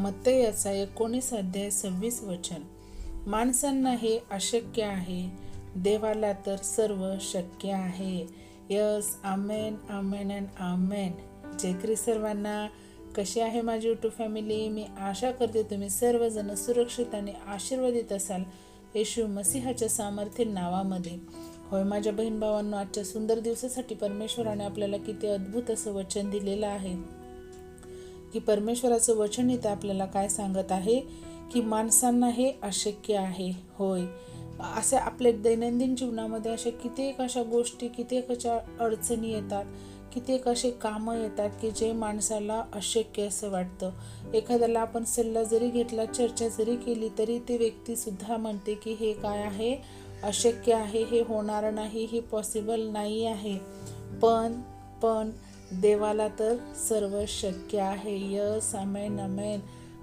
मत्तयाचा 19 अध्याय 26 वचन. माणसांना हे अशक्य आहे, देवाला तर सर्व शक्य आहे. यस, आमेन, आमेन अँड आमेन. जय ख्रिस्त सर्वांना. कशी आहे माझी यूट्यूब फॅमिली? मी आशा करते तुम्ही सर्वजण सुरक्षित आणि आशीर्वादित असाल येशू मसीहाच्या सामर्थ्य नावामध्ये. होय माझ्या बहीण भावांनो, आजच्या सुंदर दिवसासाठी परमेश्वराने आपल्याला किती अद्भुत असं वचन दिलेलं आहे की परमेश्वराचं वचन इथं आपल्याला काय सांगत आहे की माणसांना हे अशक्य आहे. होय, असे आपल्या दैनंदिन जीवनामध्ये कित्येक अशा गोष्टी, कित्येक अशा अडचणी येतात, कित्येक असे कामं येतात की जे माणसाला अशक्य असं वाटतं. एखाद्याला आपण सल्ला जरी घेतला, चर्चा जरी केली, तरी ती व्यक्ती सुद्धा म्हणते की हे काय आहे, अशक्य आहे, हे होणार नाही, हे पॉसिबल नाही आहे. पण देवाला तर सर्व शक्य आहे. यस, आमेन, आमेन.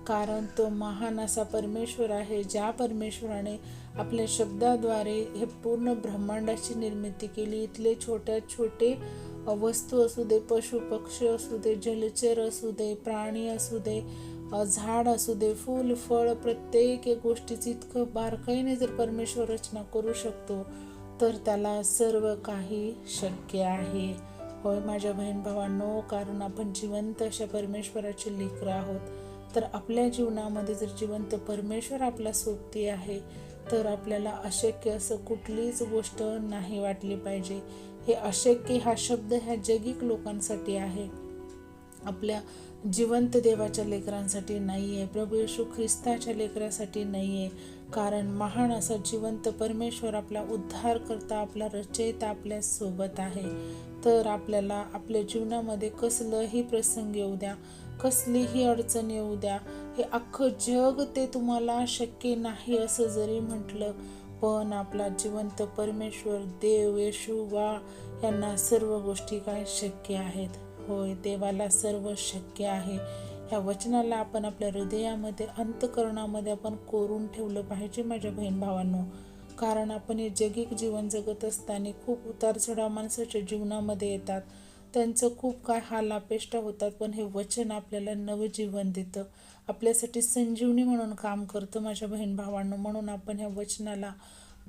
कारण तो महान असा परमेश्वर आहे, ज्या परमेश्वराने आपल्या शब्दाद्वारे हे पूर्ण ब्रह्मांडाची निर्मिती केली. इथले छोट्यात छोटे वस्तू असू दे, पशु पक्षी असू दे, जलचर असू दे, प्राणी असू दे, झाड असू दे, फूल फळ, प्रत्येक गोष्टीची इतकं बारकाईने जर परमेश्वर रचना करू शकतो तर त्याला सर्व काही शक्य आहे. होय माझ्या बहीण भावांनो, कारण आपण जिवंत अशा परमेश्वराचे लेकरं आहोत. तर आपल्या जीवनामध्ये जर जिवंत परमेश्वर आपला सोबती आहे तर आपल्याला अशक्य असं कुठलीच गोष्ट नाही वाटली पाहिजे. हे अशक्य हा शब्द ह्या जगिक लोकांसाठी आहे, आपल्या जिवंत देवाच्या लेकरांसाठी नाही आहे, प्रभू येशू ख्रिस्ताच्या लेकरासाठी नाही आहे. कारण महान असा जिवंत परमेश्वर आपला उद्धार करता, आपला रचयिता आपल्या सोबत आहे. तर आपल्याला आपल्या जीवनामध्ये कसलंही प्रसंग येऊ द्या, कसलीही अडचण येऊ द्या, हे अख्खं जग ते तुम्हाला शक्य नाही असं जरी म्हटलं, पण आपला जिवंत परमेश्वर देव येशू यांना सर्व गोष्टी काय शक्य आहेत. होय, देवाला सर्व शक्य आहे. ह्या वचनाला आपण आपल्या हृदयामध्ये, अंतःकरणामध्ये आपण कोरून ठेवलं पाहिजे माझ्या बहीण भावांनो. कारण आपण हे जगिक जीवन जगत असताना खूप उतारचढाव माणसाच्या जीवनामध्ये येतात, त्यांचं खूप काय हाल अपेष्टा होतात. पण हे वचन आपल्याला नवजीवन देतं, आपल्यासाठी संजीवनी म्हणून काम करतं माझ्या बहीण भावांनो. म्हणून आपण ह्या वचनाला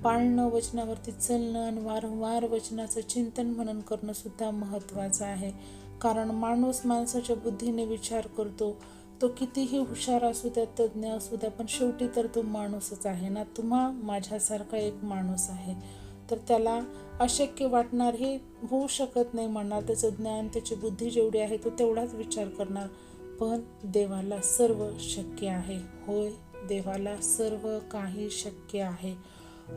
पाळणं, वचनावरती चालणं आणि वारंवार वचनाचं चिंतन मनन करणं सुद्धा महत्त्वाचं आहे. कारण माणूस माणसाच्या बुद्धीने विचार करतो, तो कितीही हुशार असू द्या, तज्ज्ञ असू द्या, पण शेवटी तर तो माणूसच आहे ना. तुम्हा माझ्यासारखा एक माणूस आहे, तर त्याला अशक्य वाटणार, हे होऊ शकत नाही म्हणणार. त्याचं ज्ञान, त्याची बुद्धी जेवढी आहे तो तेवढाच विचार करणार. पण देवाला सर्व शक्य आहे. होय, देवाला सर्व काही शक्य आहे.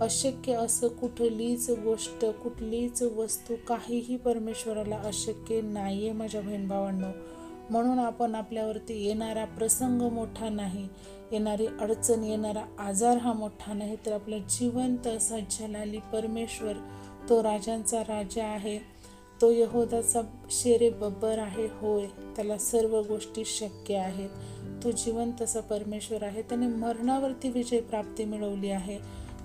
अशक्य असं कुठलीच गोष्ट, कुठलीच वस्तू, काहीही परमेश्वराला अशक्य नाही आहे माझ्या बहीण भावांनो. म्हणून आपण आपल्यावरती येणारा प्रसंग मोठा नाही, येणारी अडचण, येणारा आजार हा मोठा नाही, तर आपला जिवंत असा जलाली परमेश्वर, तो राजांचा राजा आहे, तो यहोदाचा शेरे बब्बर आहे. होय, त्याला सर्व गोष्टी शक्य आहेत. तो जिवंत असा परमेश्वर आहे, त्याने मरणावरती विजय प्राप्ती मिळवली आहे.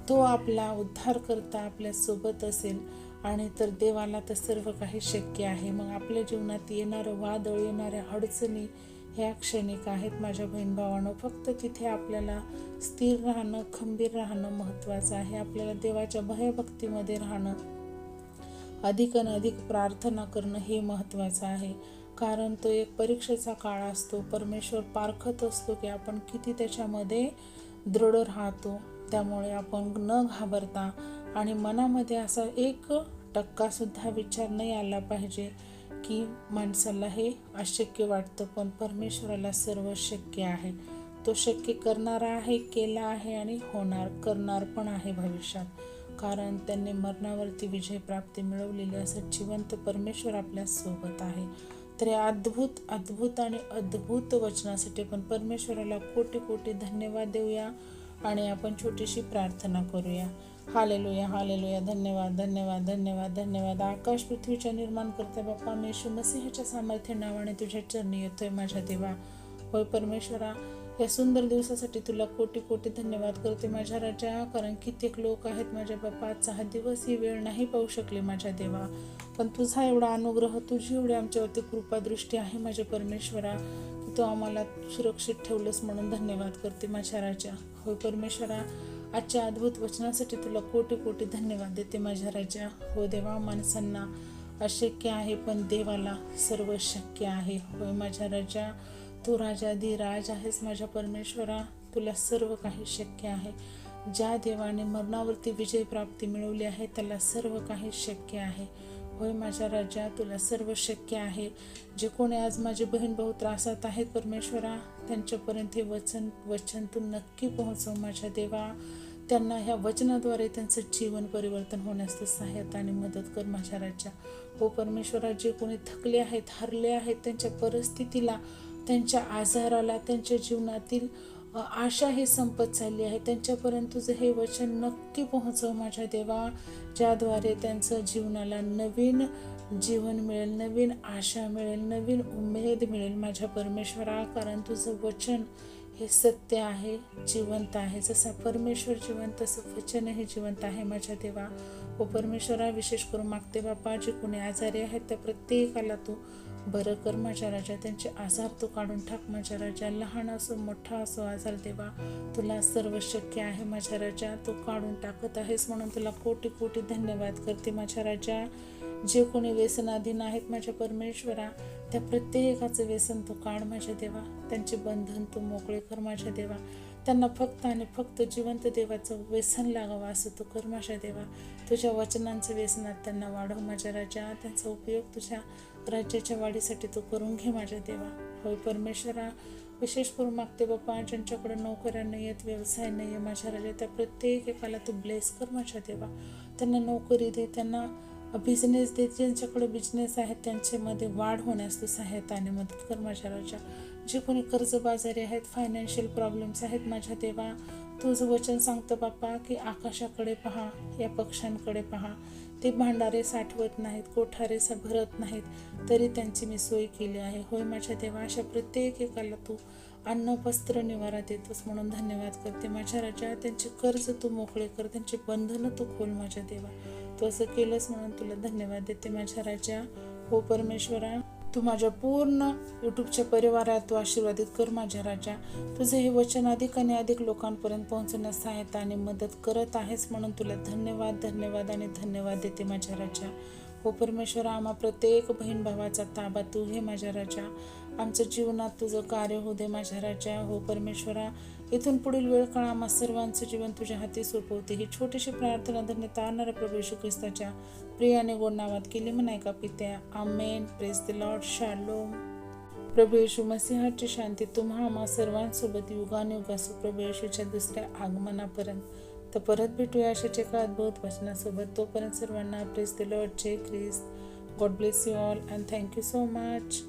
तो आपला उद्धार करता आपल्या सोबत असेल आणि तर देवाला तर सर्व काही शक्य आहे. मग आपल्या जीवनात येणारं वादळ, येणाऱ्या अडचणी ह्या क्षणिक आहेत माझ्या बहीण भावांनो. फक्त तिथे आपल्याला स्थिर राहणं, खंबीर राहणं महत्त्वाचं आहे. आपल्याला देवाच्या भयभक्तीमध्ये राहणं, अधिक प्रार्थना करणं हे महत्त्वाचं आहे. कारण तो एक परीक्षेचा काळ असतो. परमेश्वर पारखत असतो की आपण किती त्याच्यामध्ये दृढ राहतो. त्यामुळे आपण न घाबरता आणि मनामध्ये असा 1% सुद्धा विचार नाही आला पाहिजे की माणसाला हे अशक्य वाटतं, पण परमेश्वराला सर्व शक्य आहे. तो शक्य करणारा आहे, केला आहे आणि करणार पण आहे भविष्यात. कारण त्यांनी मरणावरती विजय प्राप्ती मिळवलेली असं जिवंत परमेश्वर आपल्या सोबत आहे. तर या अद्भुत आणि अद्भुत वचनासाठी आपण परमेश्वराला कोटी कोटी धन्यवाद देऊया आणि आपण छोटीशी प्रार्थना करूया. Hallelujah, hallelujah. धन्यवाद, धन्यवाद, धन्यवाद, धन्यवाद. आकाश पृथ्वीच्या निर्माण करता बाप्पा, मी येशू मसीहाच्या सामर्थ्य नावाने तुझ्या चरणी येतोय माझ्या देवा. होय परमेश्वरा, या सुंदर दिवसासाठी तुला कोटी कोटी धन्यवाद करते माझ्या राजा. कारण कित्येक लोक आहेत माझ्या बाप्पा, आजचा हा दिवस ही वेळ नाही पाहू शकले माझ्या देवा, पण तुझा एवढा अनुग्रह, तुझी एवढी आमच्यावरती कृपादृष्टी आहे माझ्या परमेश्वरा. तू आम्हाला सुरक्षित ठेवलंस म्हणून धन्यवाद करते माझ्या राजा. होय परमेश्वरा, आजच्या अद्भुत वचनासाठी तुला कोटी कोटी धन्यवाद देते माझ्या राजा. हो देवा, माणसांना अशक्य आहे पण देवाला सर्व शक्य आहे. होय माझ्या राजा, तू राजाधिराज आहेस माझ्या परमेश्वरा. तुला सर्व काही शक्य आहे. ज्या देवाने मरणावरती विजय प्राप्ती मिळवली आहे त्याला सर्व काही शक्य आहे. होय माझ्या राजा, तुला सर्व शक्य आहे. जे कोणी आज माझे बहीण भाऊ त्रासात आहेत परमेश्वरा, त्यांच्यापर्यंत हे वचन तू नक्की पोहोचव माझ्या देवा. त्यांना ह्या वचनाद्वारे त्यांचं जीवन परिवर्तन होण्यास तू सहाय्यता आणि मदत कर माझ्या राजा. हो परमेश्वरा, जे कोणी थकले आहेत, हरले आहेत, त्यांच्या परिस्थितीला, त्यांच्या आजाराला, त्यांच्या जीवनातील आशा ही संपत चालली आहे, त्यांच्यापर्यंत तुझं हे वचन नक्की पोहोचव माझ्या देवा. ज्याद्वारे त्यांचं जीवनाला नवीन जीवन मिळेल, नवीन आशा मिळेल, नवीन उमेद मिळेल माझ्या परमेश्वरा. कारण तुझं वचन हे सत्य आहे, जिवंत आहे. जसा परमेश्वर जिवंत तसं वचनही जिवंत आहे माझ्या देवा. हो परमेश्वरा, विशेष करून मागते बापा, जे कोणी आजारी आहेत त्या प्रत्येकाला तू बरं कर माझ्या राजा. त्यांचे आजार तू काढून टाक माझ्या राजा. लहान असो मोठा असो आजार देवा, तुला सर्व शक्य आहे माझ्या राजा. तू काढून टाकत आहेस म्हणून तुला कोटी कोटी धन्यवाद करते माझ्या राजा. जे कोणी व्यसनाधीन आहेत माझ्या परमेश्वरा, त्या प्रत्येकाचं व्यसन तू काढ माझ्या देवा. त्यांचे बंधन तू मोकळे कर माझ्या देवा. त्यांना फक्त आणि फक्त जिवंत देवाचं व्यसन लागावं असं तू कर माझ्या देवा. तुझ्या वचनांचं व्यसनात त्यांना वाढव माझ्या राजा. त्यांचा उपयोग तुझ्या राज्याच्या वाढीसाठी तू करून घे माझ्या देवा. होय परमेश्वरा, विशेष करून मागते बाप्पा, ज्यांच्याकडे नोकऱ्या नाही आहेत, व्यवसाय नाही आहे माझ्या राजा, त्या प्रत्येकाला तू ब्लेस कर माझ्या देवा. त्यांना नोकरी दे, त्यांना बिझनेस दे. ज्यांच्याकडे बिझनेस आहेत त्यांच्यामध्ये वाढ होण्यास तू सहायता आणि मदत कर माझ्या राजा. जे कोणी कर्जबाजारी आहेत, फायनान्शियल प्रॉब्लेम्स आहेत माझ्या देवा, तुझं वचन सांगतं बाप्पा की आकाशाकडे पहा, या पक्ष्यांकडे पहा, ते भांडारे साठवत नाहीत, कोठारे भरत नाहीत, तरी त्यांची मी सोय केली आहे. होय माझ्या देवा, अशा प्रत्येकाला तू अन्न वस्त्र निवारा देतोस म्हणून धन्यवाद करते माझ्या राजा. त्यांचे कर्ज तू मोकळे कर, त्यांची बंधनं तू खोल माझ्या देवा. तू असं केलंस म्हणून तुला धन्यवाद देते माझ्या राजा. हो परमेश्वरा, तू माझ्या पूर्ण यूट्यूबच्या परिवारात तू आशीर्वादित कर माझ्या राजा. तुझं हे वचन अधिक आणि अधिक लोकांपर्यंत पोहोचण्यास सहायता आणि मदत करत आहेस म्हणून तुला धन्यवाद धन्यवाद आणि धन्यवाद देते माझ्या राजा. हो परमेश्वरा, आम्हा प्रत्येक बहीण भावाचा ताबा तू घे माझ्या राजा. आमच्या जीवनात तुझं कार्य होऊ दे माझ्या राजा. हो परमेश्वरा, इथून पुढील वेळ काळ आम्हा सर्वांचं जीवन तुझ्या हाती सोपवते. ही छोटीशी प्रार्थना धन्य तारणाऱ्या प्रभू येशू ख्रिस्ताच्या प्रिय आणि गोड नावात केली म्हणाय का पित्या. Amen. Praise the Lord. Shalom. प्रभू येशू मसीहाची शांती तुम्हा आम्हा सर्वांसोबत युगानुयुग असो. प्रभू येशूच्या दुसऱ्या आगमनापर्यंत. तर परत भेटूया अशाच एका अद्भुत वचनासोबत. तोपर्यंत सर्वांना प्रेज द लॉर्ड. जय Christ. God bless you all and thank you so much.